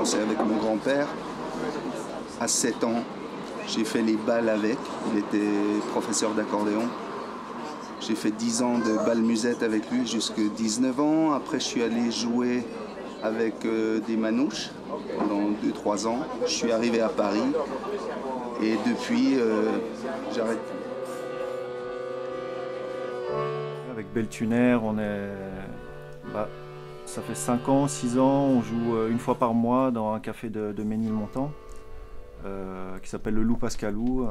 commencé avec mon grand-père. À 7 ans, j'ai fait les bals avec. Il était professeur d'accordéon. J'ai fait 10 ans de bal musette avec lui jusqu'à 19 ans. Après, je suis allé jouer avec des manouches pendant 2-3 ans. Je suis arrivé à Paris et depuis, j'arrête plus. Avec Beltuner, ça fait 5 ans, 6 ans, on joue une fois par mois dans un café de Ménilmontant qui s'appelle le Loup Pascalou.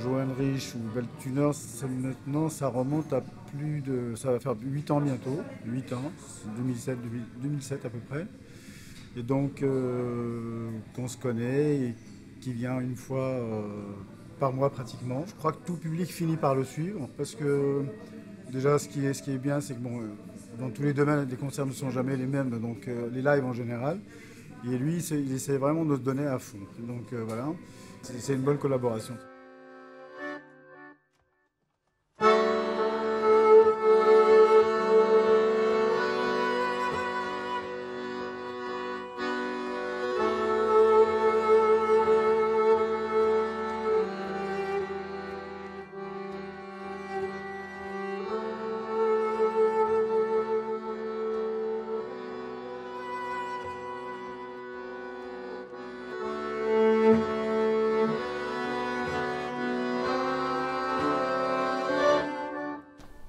Johan Rich ou Beltuner, maintenant ça remonte à ça va faire 8 ans bientôt, 8 ans, 2007 à peu près. Et donc qu'on se connaît et qui vient une fois par mois pratiquement. Je crois que tout public finit par le suivre parce que déjà ce qui est bien, c'est que dans tous les domaines, les concerts ne sont jamais les mêmes, donc les lives en général. Et lui, il essaie vraiment de se donner à fond. Donc voilà, c'est une bonne collaboration.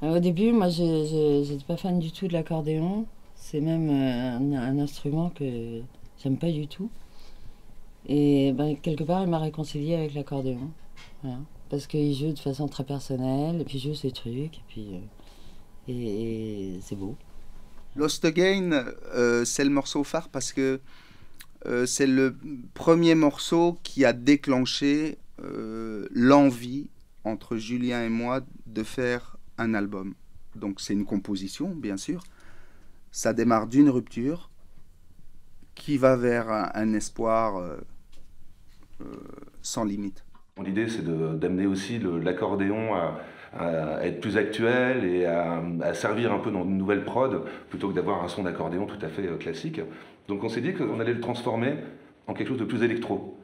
Au début, moi, j'étais pas fan du tout de l'accordéon. C'est même un instrument que j'aime pas du tout. Et quelque part, il m'a réconcilié avec l'accordéon. Voilà. Parce qu'il joue de façon très personnelle, et puis il joue ses trucs, et puis et c'est beau. Lost Again, c'est le morceau phare parce que c'est le premier morceau qui a déclenché l'envie entre Julien et moi de faire un album. Donc c'est une composition, bien sûr. Ça démarre d'une rupture qui va vers un espoir sans limite. L'idée, c'est d'amener aussi l'accordéon à être plus actuel et à servir un peu dans une nouvelle prod, plutôt que d'avoir un son d'accordéon tout à fait classique. Donc on s'est dit qu'on allait le transformer en quelque chose de plus électro.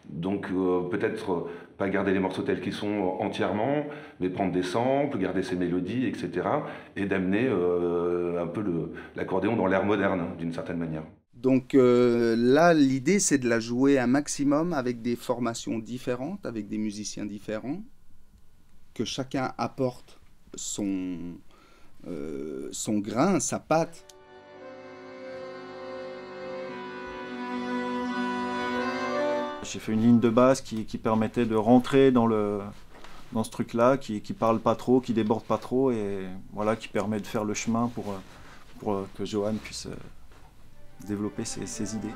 Donc peut-être pas garder les morceaux tels qu'ils sont entièrement, mais prendre des samples, garder ses mélodies, etc. Et d'amener un peu l'accordéon dans l'ère moderne, d'une certaine manière. Donc là, l'idée, c'est de la jouer un maximum avec des formations différentes, avec des musiciens différents, que chacun apporte son grain, sa patte. J'ai fait une ligne de basse qui permettait de rentrer dans ce truc-là, qui parle pas trop, qui déborde pas trop, et voilà, qui permet de faire le chemin pour que Johan puisse développer ses idées.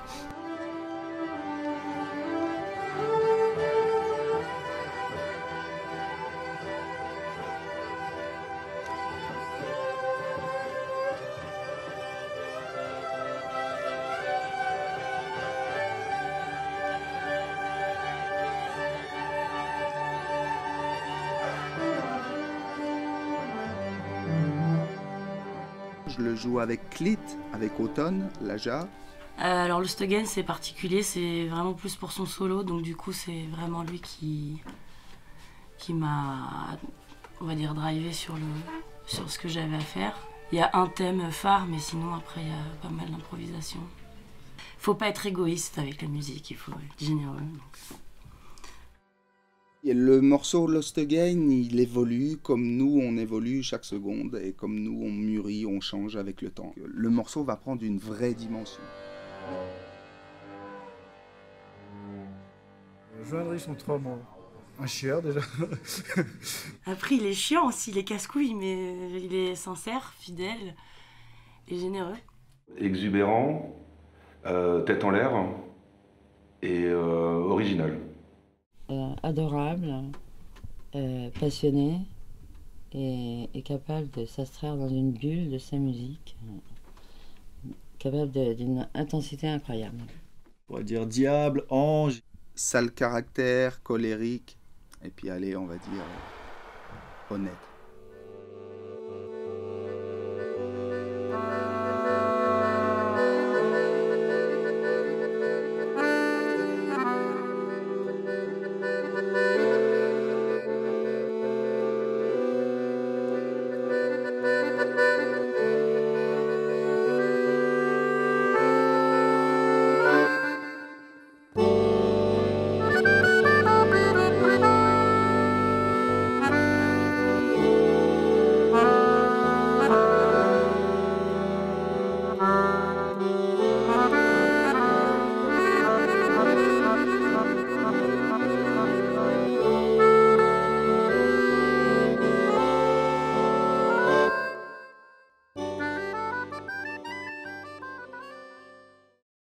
Je le joue avec Clit, avec Automne, Laja. Alors Lost Again, c'est particulier, c'est vraiment plus pour son solo, donc du coup c'est vraiment lui qui m'a, on va dire, drivé sur ce que j'avais à faire. Il y a un thème phare, mais sinon après il y a pas mal d'improvisation. Faut pas être égoïste avec la musique, il faut être généreux. Donc. Et le morceau Lost Again, il évolue comme nous on évolue chaque seconde et comme nous on mûrit, on change avec le temps. Le morceau va prendre une vraie dimension. Johan Rich, on trouve un chieur déjà. Après il est chiant aussi, il est casse-couille, mais il est sincère, fidèle et généreux. Exubérant, tête en l'air et original. Adorable, passionné et capable de s'abstraire dans une bulle de sa musique, capable d'une intensité incroyable. On pourrait dire diable, ange. Sale caractère, colérique, et puis allez, on va dire honnête.